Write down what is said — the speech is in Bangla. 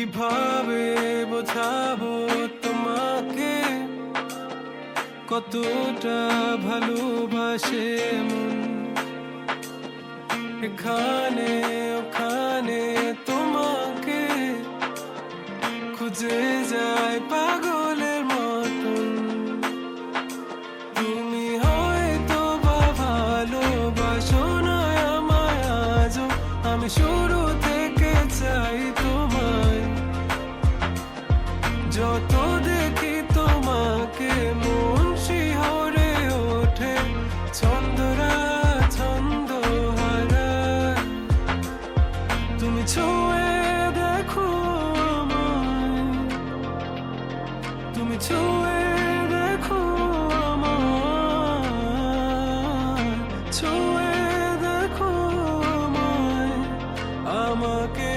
কিভাবে বোঝাবো তোমাকে কতটা ভালোবাসে মন। এখানে ওখানে তোমাকে খুঁজে যায় পাগলের মতন। তুমি হয়তো বা ভালোবাসো না আমায় আজও, আমি শুরু থেকে চাই তোমায়। যত দেখি তোমাকে মন শিহরে ওঠে, ছন্দরা ছন্দ হারায়। তুমি ছুঁয়ে দেখো আমায়, তুমি ছুঁয়ে দেখো আমায়, ছুঁয়ে দেখো আমায়, আমাকে